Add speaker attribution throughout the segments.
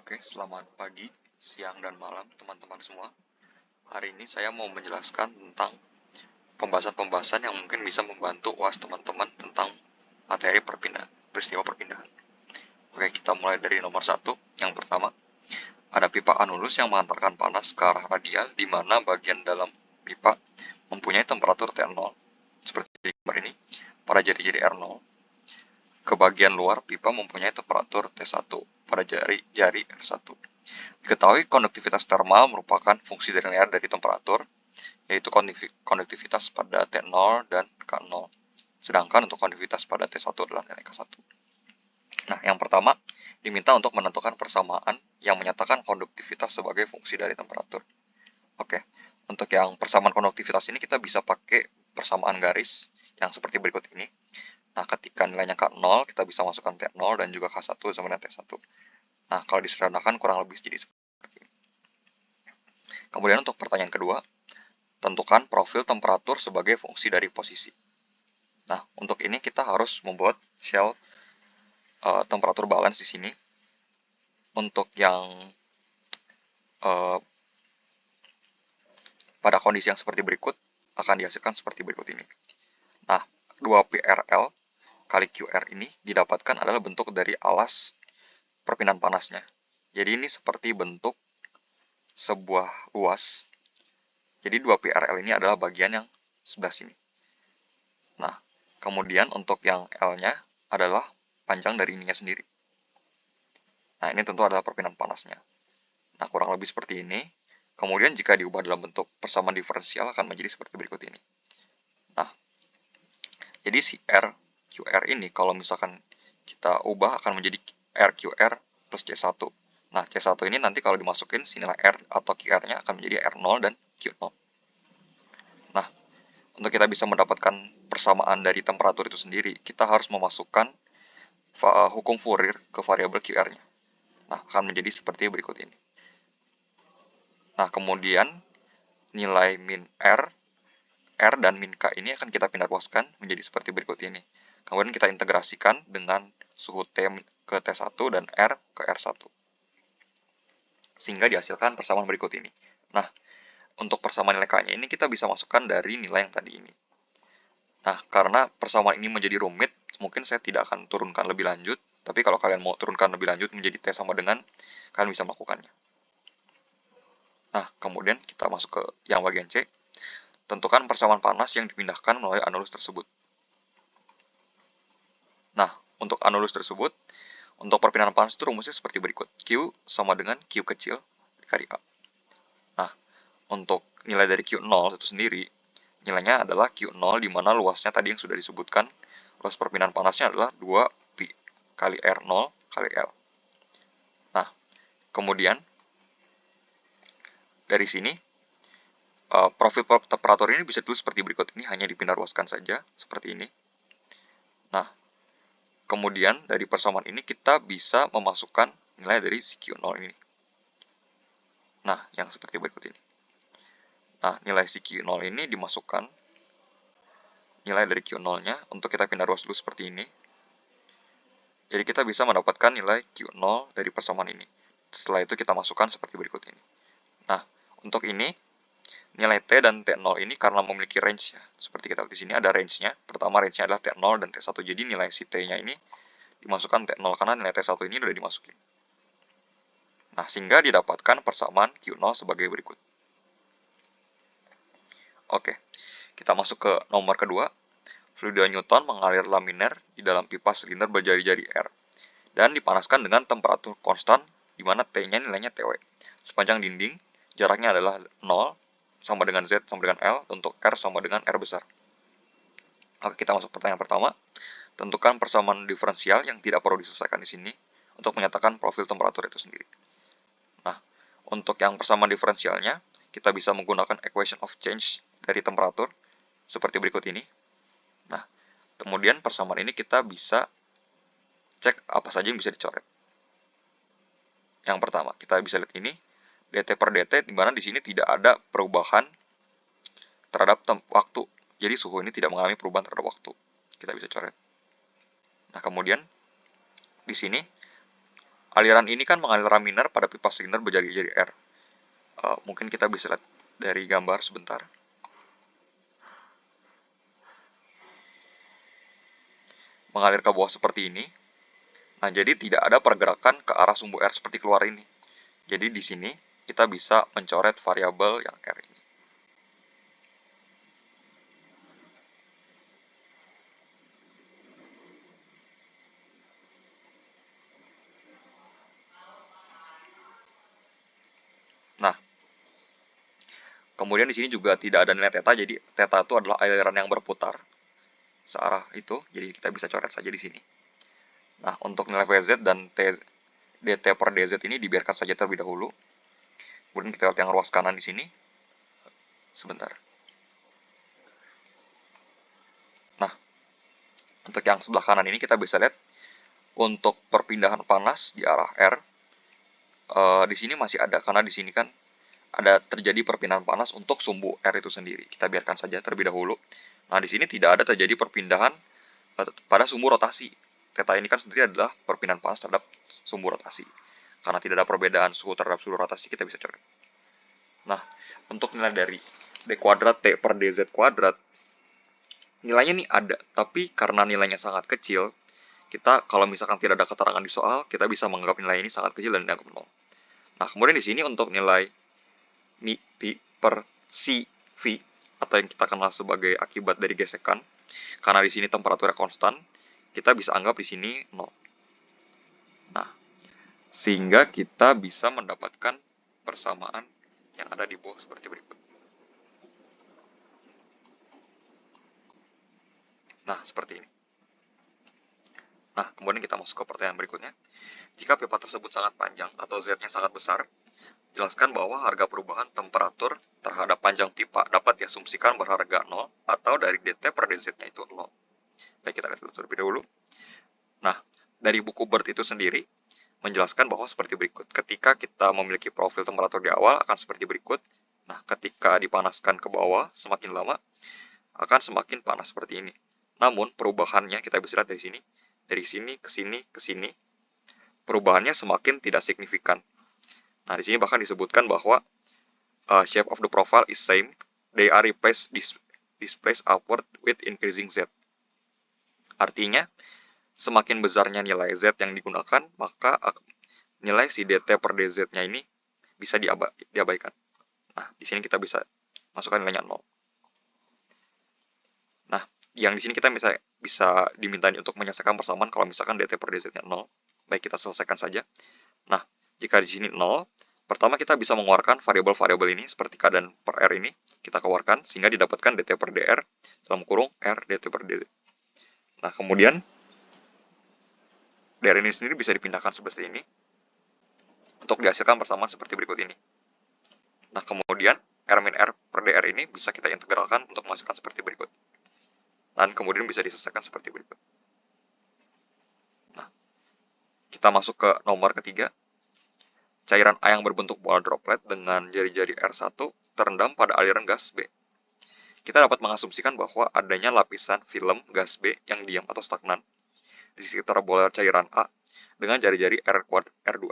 Speaker 1: Oke, selamat pagi, siang, dan malam teman-teman semua. Hari ini saya mau menjelaskan tentang pembahasan-pembahasan yang mungkin bisa membantu UAS teman-teman tentang materi perpindahan, peristiwa perpindahan. Oke, kita mulai dari nomor 1. Yang pertama, ada pipa anulus yang mengantarkan panas ke arah radial, di mana bagian dalam pipa mempunyai temperatur T0, seperti di gambar ini, pada jari-jari R0. Ke bagian luar pipa mempunyai temperatur T1 pada jari R1. Diketahui konduktivitas termal merupakan fungsi linear dari temperatur, yaitu konduktivitas pada T0 dan K0. Sedangkan untuk konduktivitas pada T1 adalah nilai K1. Nah, yang pertama, diminta untuk menentukan persamaan yang menyatakan konduktivitas sebagai fungsi dari temperatur. Oke, untuk yang persamaan konduktivitas ini kita bisa pakai persamaan garis yang seperti berikut ini. Nah, ketika nilainya K0, kita bisa masukkan T0 dan juga K1 sama dengan T1. Nah, kalau disederhanakan kurang lebih jadi seperti ini. Kemudian untuk pertanyaan kedua, tentukan profil temperatur sebagai fungsi dari posisi. Nah, untuk ini kita harus membuat shell temperatur balance di sini. Untuk yang pada kondisi yang seperti berikut, akan dihasilkan seperti berikut ini. Nah, 2PRL kali QR ini didapatkan adalah bentuk dari alas perpindahan panasnya. Jadi ini seperti bentuk sebuah ruas. Jadi 2PRL ini adalah bagian yang sebelah sini. Nah, kemudian untuk yang L-nya adalah panjang dari ininya sendiri. Nah, ini tentu adalah perpindahan panasnya. Nah, kurang lebih seperti ini. Kemudian jika diubah dalam bentuk persamaan diferensial akan menjadi seperti berikut ini. Nah, jadi si R QR ini kalau misalkan kita ubah akan menjadi RQR plus C1. Nah, C1 ini nanti kalau dimasukin si nilai R atau QR-nya akan menjadi R0 dan Q0. Nah, untuk kita bisa mendapatkan persamaan dari temperatur itu sendiri, kita harus memasukkan hukum Fourier ke variabel QR-nya. Nah, akan menjadi seperti berikut ini. Nah, kemudian nilai min R dan min K ini akan kita pindah luaskan menjadi seperti berikut ini. Kemudian kita integrasikan dengan suhu T ke T1 dan R ke R1. Sehingga dihasilkan persamaan berikut ini. Nah, untuk persamaan nilai K-nya ini kita bisa masukkan dari nilai yang tadi ini. Nah, karena persamaan ini menjadi rumit, mungkin saya tidak akan turunkan lebih lanjut. Tapi kalau kalian mau turunkan lebih lanjut menjadi T sama dengan, kalian bisa melakukannya. Nah, kemudian kita masuk ke yang bagian C. Tentukan persamaan panas yang dipindahkan melalui anulus tersebut. Nah, untuk anulus tersebut, untuk perpindahan panas itu rumusnya seperti berikut. Q sama dengan Q kecil dikali A. Nah, untuk nilai dari Q0 itu sendiri, nilainya adalah Q0 di mana luasnya tadi yang sudah disebutkan, luas perpindahan panasnya adalah 2pi kali R0 kali L. Nah, kemudian dari sini profil temperatur ini bisa ditulis seperti berikut ini, hanya dipindah luaskan saja seperti ini. Nah, kemudian dari persamaan ini kita bisa memasukkan nilai dari si Q0 ini. Nah, yang seperti berikut ini. Nah, nilai si Q0 ini dimasukkan nilai dari Q0-nya untuk kita pindah ruas dulu seperti ini. Jadi kita bisa mendapatkan nilai Q0 dari persamaan ini. Setelah itu kita masukkan seperti berikut ini. Nah, untuk ini nilai T dan T0 ini karena memiliki range ya. Seperti kita lihat di sini ada range-nya. Pertama range-nya adalah T0 dan T1. Jadi nilai si T-nya ini dimasukkan T0 karena nilai T1 ini sudah dimasukin. Nah, sehingga didapatkan persamaan Q0 sebagai berikut. Oke, kita masuk ke nomor kedua. Fluida Newton mengalir laminar di dalam pipa silinder berjari-jari R dan dipanaskan dengan temperatur konstan di mana T-nya nilainya TW. Sepanjang dinding, jaraknya adalah 0 sama dengan Z sama dengan L, untuk R sama dengan R besar. Oke, kita masuk pertanyaan pertama. Tentukan persamaan diferensial yang tidak perlu diselesaikan di sini untuk menyatakan profil temperatur itu sendiri. Nah, untuk yang persamaan diferensialnya, kita bisa menggunakan equation of change dari temperatur seperti berikut ini. Nah, kemudian persamaan ini kita bisa cek apa saja yang bisa dicoret. Yang pertama, kita bisa lihat ini, dt per dt, di mana di sini tidak ada perubahan terhadap waktu. Jadi suhu ini tidak mengalami perubahan terhadap waktu. Kita bisa coret. Nah, kemudian di sini aliran ini kan mengalir laminar pada pipa silinder berjari-jari R. Mungkin kita bisa lihat dari gambar sebentar. Mengalir ke bawah seperti ini. Nah, jadi tidak ada pergerakan ke arah sumbu R seperti keluar ini. Jadi di sini kita bisa mencoret variabel yang R ini. Nah, kemudian di sini juga tidak ada nilai theta, jadi theta itu adalah aliran yang berputar searah itu, jadi kita bisa coret saja di sini. Nah, untuk nilai Vz dan dt per dz ini dibiarkan saja terlebih dahulu. Kemudian kita lihat yang ruas kanan di sini. Sebentar. Nah, untuk yang sebelah kanan ini kita bisa lihat untuk perpindahan panas di arah R. Di sini masih ada, karena di sini kan ada terjadi perpindahan panas untuk sumbu R itu sendiri. Kita biarkan saja terlebih dahulu. Nah, di sini tidak ada terjadi perpindahan pada sumbu rotasi. Theta ini kan sendiri adalah perpindahan panas terhadap sumbu rotasi. Karena tidak ada perbedaan suhu terhadap suhu rotasi, kita bisa coret. Nah, untuk nilai dari d kuadrat T per dz kuadrat, nilainya nih ada, tapi karena nilainya sangat kecil, kita kalau misalkan tidak ada keterangan di soal, kita bisa menganggap nilai ini sangat kecil dan dianggap 0. Nah, kemudian di sini untuk nilai mi pi per si v, atau yang kita kenal sebagai akibat dari gesekan, karena di sini temperaturnya konstan, kita bisa anggap di sini 0. Nah, sehingga kita bisa mendapatkan persamaan yang ada di bawah seperti berikut. Nah, seperti ini. Nah, kemudian kita masuk ke pertanyaan berikutnya. Jika pipa tersebut sangat panjang atau Z-nya sangat besar, jelaskan bahwa harga perubahan temperatur terhadap panjang pipa dapat diasumsikan berharga 0 atau dari dt per dz-nya itu 0. Baik, kita lihat terlebih dahulu. Nah, dari buku BERT itu sendiri menjelaskan bahwa seperti berikut. Ketika kita memiliki profil temperatur di awal akan seperti berikut. Nah, ketika dipanaskan ke bawah semakin lama akan semakin panas seperti ini. Namun perubahannya kita bisa lihat dari sini. Dari sini ke sini ke sini. Perubahannya semakin tidak signifikan. Nah, di sini bahkan disebutkan bahwa shape of the profile is same. They are displaced upward with increasing Z. Artinya, semakin besarnya nilai Z yang digunakan, maka nilai si dt per dz-nya ini bisa diabaikan. Nah, di sini kita bisa masukkan nilainya 0. Nah, yang di sini kita bisa diminta untuk menyelesaikan persamaan kalau misalkan dt per dz-nya 0. Baik, kita selesaikan saja. Nah, jika di sini 0, pertama kita bisa mengeluarkan variabel-variabel ini seperti K dan per R ini. Kita keluarkan sehingga didapatkan dt per dr dalam kurung R dt per dz. Nah, kemudian dr ini sendiri bisa dipindahkan seperti ini untuk dihasilkan persamaan seperti berikut ini. Nah, kemudian R min R per dr ini bisa kita integralkan untuk menghasilkan seperti berikut. Dan kemudian bisa diselesaikan seperti berikut. Nah, kita masuk ke nomor ketiga. Cairan A yang berbentuk bola droplet dengan jari-jari R1 terendam pada aliran gas B. Kita dapat mengasumsikan bahwa adanya lapisan film gas B yang diam atau stagnan di sekitar bola cairan A dengan jari-jari R2.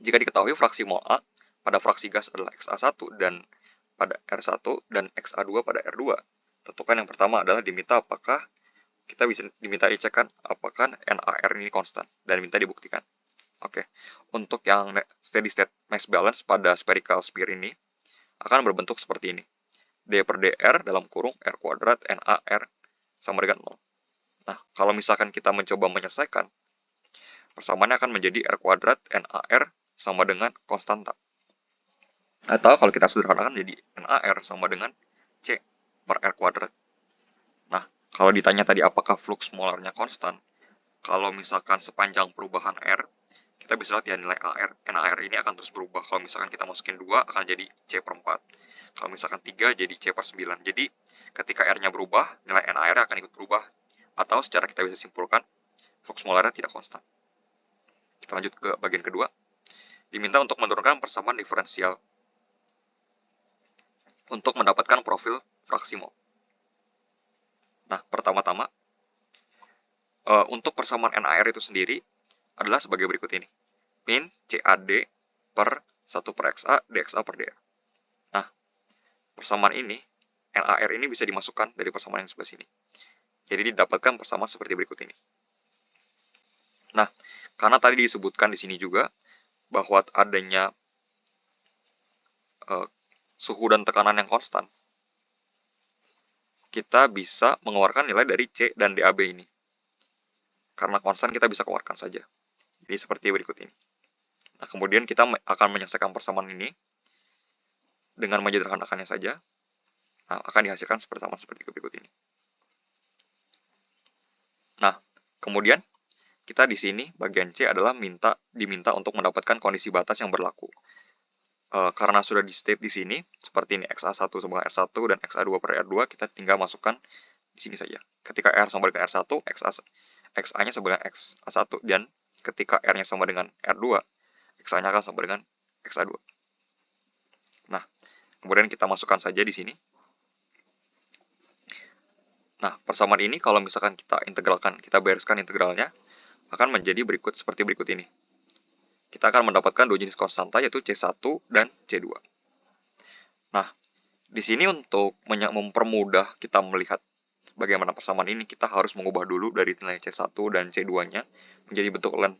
Speaker 1: Jika diketahui fraksi mol A pada fraksi gas adalah XA1 dan pada R1 dan XA2 pada R2, tentukan yang pertama adalah diminta apakah kita bisa diminta dicekkan apakah NaR ini konstan dan minta dibuktikan. Oke, untuk yang steady state mass balance pada spherical sphere ini akan berbentuk seperti ini. D per dr dalam kurung R kuadrat NaR sama dengan 0. Nah, kalau misalkan kita mencoba menyelesaikan, persamaannya akan menjadi R kuadrat NaR sama dengan konstanta. Atau kalau kita sederhanakan jadi NaR sama dengan C per R kuadrat. Nah, kalau ditanya tadi apakah flux molarnya konstan, kalau misalkan sepanjang perubahan R, kita bisa lihat ya nilai NaR ini akan terus berubah. Kalau misalkan kita masukin 2 akan jadi C per 4. Kalau misalkan 3 jadi C per 9. Jadi ketika R-nya berubah, nilai NaR akan ikut berubah. Atau secara kita bisa simpulkan, flux molarnya tidak konstan. Kita lanjut ke bagian kedua. Diminta untuk menurunkan persamaan diferensial untuk mendapatkan profil fraksi mol. Nah, pertama-tama, untuk persamaan NaR itu sendiri, adalah sebagai berikut ini. Min CAD per 1 per XA, DXA per DR. Nah, persamaan ini, LAR ini bisa dimasukkan dari persamaan yang sebelah sini. Jadi didapatkan persamaan seperti berikut ini. Nah, karena tadi disebutkan di sini juga bahwa adanya suhu dan tekanan yang konstan, kita bisa mengeluarkan nilai dari C dan DAB ini. Karena konstan kita bisa keluarkan saja. Jadi seperti berikut ini. Nah, kemudian kita akan menyelesaikan persamaan ini dengan menyederhanakannya saja. Nah, akan dihasilkan persamaan seperti berikut ini. Nah, kemudian kita di sini bagian C adalah diminta untuk mendapatkan kondisi batas yang berlaku. Karena sudah di state di sini, seperti ini XA1 sama R1 dan XA2 per R2, kita tinggal masukkan di sini saja. Ketika R sama dengan R1, XA-nya sama dengan XA1, dan ketika R-nya sama dengan R2, XA-nya akan sama dengan XA2. Nah, kemudian kita masukkan saja di sini. Nah, persamaan ini kalau misalkan kita integralkan, kita bereskan integralnya, akan menjadi seperti berikut ini. Kita akan mendapatkan dua jenis konstanta, yaitu C1 dan C2. Nah, di sini untuk mempermudah kita melihat bagaimana persamaan ini, kita harus mengubah dulu dari nilai C1 dan C2-nya menjadi bentuk len.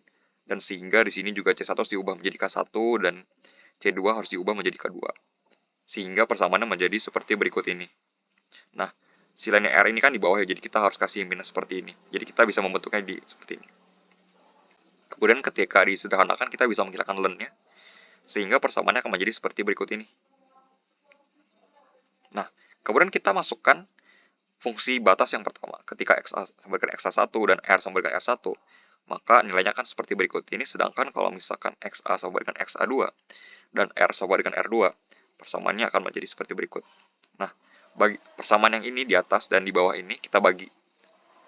Speaker 1: Dan sehingga di sini juga C1 harus diubah menjadi K1 dan C2 harus diubah menjadi K2. Sehingga persamaannya menjadi seperti berikut ini. Nah, si len R ini kan di bawah ya, jadi kita harus kasih minus seperti ini. Jadi kita bisa membentuknya seperti ini. Kemudian ketika disederhanakan, kita bisa menghilangkan len-nya, sehingga persamaannya akan menjadi seperti berikut ini. Nah, kemudian kita masukkan fungsi batas yang pertama. Ketika X sama dengan XA1 dan R sama dengan R1, maka nilainya akan seperti berikut ini. Sedangkan kalau misalkan XA sama dengan XA2 dan R sama dengan R2, persamaannya akan menjadi seperti berikut. Nah, bagi persamaan yang ini di atas dan di bawah ini kita bagi,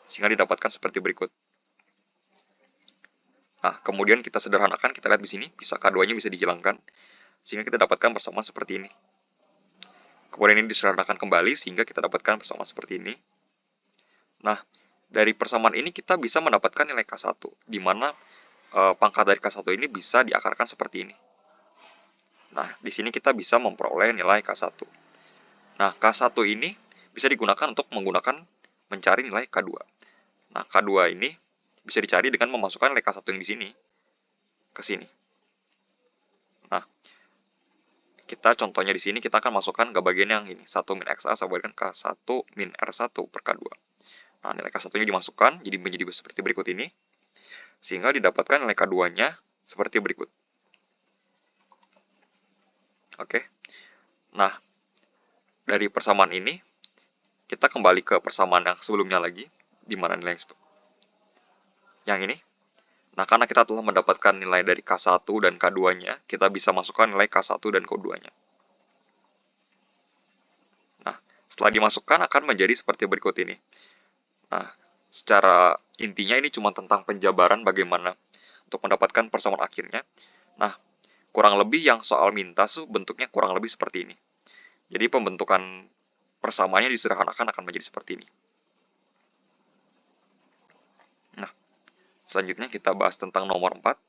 Speaker 1: sehingga didapatkan seperti berikut. Nah, kemudian kita sederhanakan, kita lihat di sini, bisa K2-nya bisa dihilangkan, sehingga kita dapatkan persamaan seperti ini. Kemudian ini disederhanakan kembali, sehingga kita dapatkan persamaan seperti ini. Nah, dari persamaan ini kita bisa mendapatkan nilai K1, di mana pangkat dari K1 ini bisa diakarkan seperti ini. Nah, di sini kita bisa memperoleh nilai K1. Nah, K1 ini bisa digunakan untuk mencari nilai K2. Nah, K2 ini bisa dicari dengan memasukkan nilai K1 yang di sini ke sini. Nah, kita contohnya di sini kita akan masukkan ke bagian yang ini, 1 min XA sama dengan K1 min R1 per K2. Nah, nilai K1-nya dimasukkan menjadi seperti berikut ini, sehingga didapatkan nilai K2-nya seperti berikut. Oke. Nah, dari persamaan ini, kita kembali ke persamaan yang sebelumnya lagi, di mana nilai yang ini. Nah, karena kita telah mendapatkan nilai dari K1 dan K2-nya, kita bisa masukkan nilai K1 dan K2-nya. Nah, setelah dimasukkan akan menjadi seperti berikut ini. Nah, secara intinya ini cuma tentang penjabaran bagaimana untuk mendapatkan persamaan akhirnya. Nah, kurang lebih yang soal minta bentuknya kurang lebih seperti ini. Jadi pembentukan persamaannya disederhanakan akan menjadi seperti ini. Nah, selanjutnya kita bahas tentang nomor 4.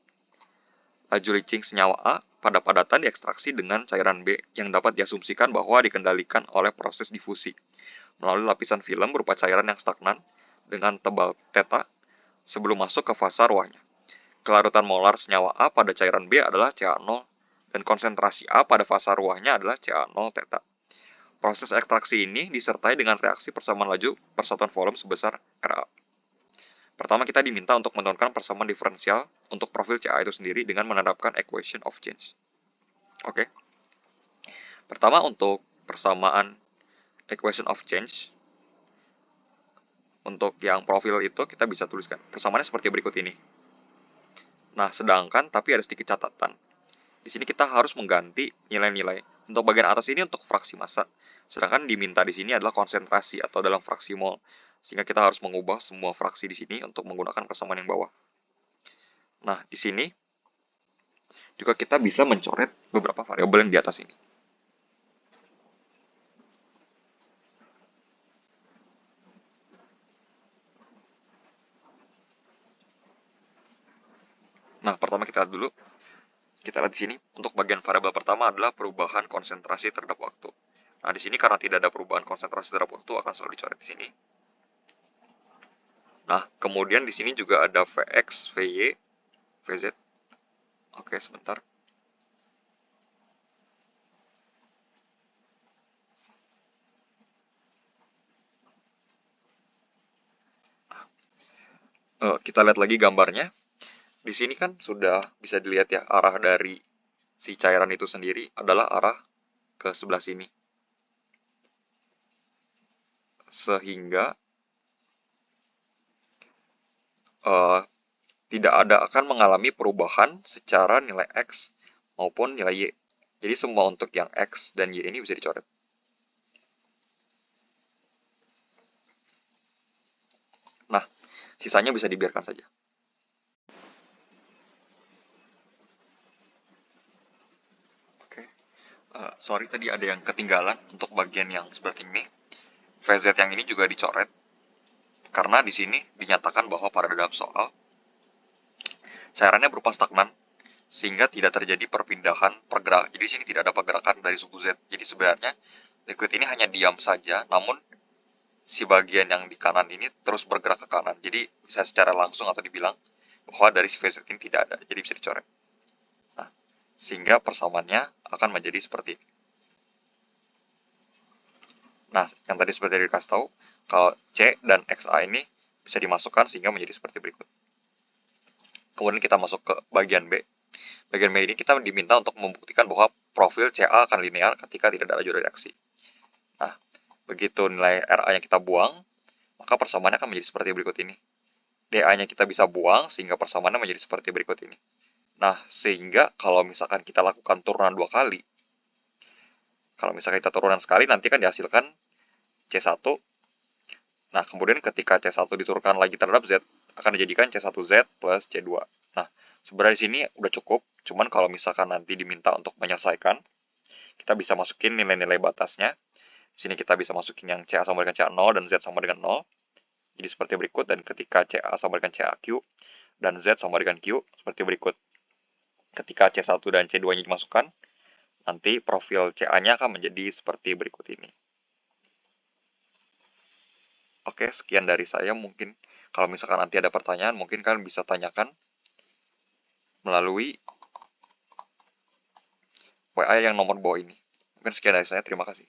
Speaker 1: Laju leaching senyawa A pada padatan diekstraksi dengan cairan B yang dapat diasumsikan bahwa dikendalikan oleh proses difusi melalui lapisan film berupa cairan yang stagnan dengan tebal θ sebelum masuk ke fasa ruahnya. Kelarutan molar senyawa A pada cairan B adalah Ca0 dan konsentrasi A pada fasa ruahnya adalah Ca0 θ. Proses ekstraksi ini disertai dengan reaksi persamaan laju persatuan volume sebesar Ra. Pertama, kita diminta untuk menentukan persamaan diferensial untuk profil Ca itu sendiri dengan menerapkan equation of change. Oke. Pertama, untuk persamaan equation of change, untuk yang profil itu kita bisa tuliskan persamaannya seperti berikut ini. Nah, sedangkan tapi ada sedikit catatan. Di sini kita harus mengganti nilai-nilai. Untuk bagian atas ini untuk fraksi massa, sedangkan diminta di sini adalah konsentrasi atau dalam fraksi mol. Sehingga kita harus mengubah semua fraksi di sini untuk menggunakan persamaan yang bawah. Nah, di sini juga kita bisa mencoret beberapa variabel yang di atas ini. Nah, pertama kita lihat dulu. Kita lihat di sini, untuk bagian variabel pertama adalah perubahan konsentrasi terhadap waktu. Nah, di sini karena tidak ada perubahan konsentrasi terhadap waktu, akan selalu dicoret di sini. Nah, kemudian di sini juga ada Vx, Vy, Vz. Oke, sebentar. Kita lihat lagi gambarnya. Di sini kan sudah bisa dilihat ya, arah dari si cairan itu sendiri adalah arah ke sebelah sini. Sehingga tidak akan mengalami perubahan secara nilai X maupun nilai Y. Jadi semua untuk yang X dan Y ini bisa dicoret. Nah, sisanya bisa dibiarkan saja. Oke. Sorry tadi ada yang ketinggalan untuk bagian yang seperti ini. VZ yang ini juga dicoret karena di sini dinyatakan bahwa pada dalam soal cairannya berupa stagnan sehingga tidak terjadi perpindahan pergerakan. Jadi di sini tidak ada pergerakan dari suku Z. Jadi sebenarnya liquid ini hanya diam saja, namun si bagian yang di kanan ini terus bergerak ke kanan. Jadi bisa secara langsung atau dibilang bahwa dari si VZ ini tidak ada. Jadi bisa dicoret. Nah, sehingga persamaannya akan menjadi seperti ini. Nah, yang tadi seperti dikasih tahu, kalau C dan XA ini bisa dimasukkan sehingga menjadi seperti berikut. Kemudian kita masuk ke bagian B. Bagian B ini kita diminta untuk membuktikan bahwa profil CA akan linear ketika tidak ada laju reaksi. Nah, begitu nilai RA yang kita buang, maka persamaannya akan menjadi seperti berikut ini. DA-nya kita bisa buang sehingga persamaannya menjadi seperti berikut ini. Nah, sehingga kalau misalkan kita lakukan turunan 2 kali, kalau misalkan kita turunan sekali, nanti kan dihasilkan C1. Nah, kemudian ketika C1 diturunkan lagi terhadap Z, akan dijadikan C1Z plus C2. Nah, sebenarnya di sini udah cukup, cuman kalau misalkan nanti diminta untuk menyelesaikan, kita bisa masukin nilai-nilai batasnya. Di sini kita bisa masukin yang CA sama dengan CA0 dan Z sama dengan 0. Jadi seperti berikut, dan ketika CA sama dengan CAQ dan Z sama dengan Q, seperti berikut. Ketika C1 dan C2-nya dimasukkan, nanti profil CA-nya akan menjadi seperti berikut ini. Oke, sekian dari saya. Mungkin kalau misalkan nanti ada pertanyaan, mungkin kalian bisa tanyakan melalui WA yang nomor bawah ini. Mungkin sekian dari saya. Terima kasih.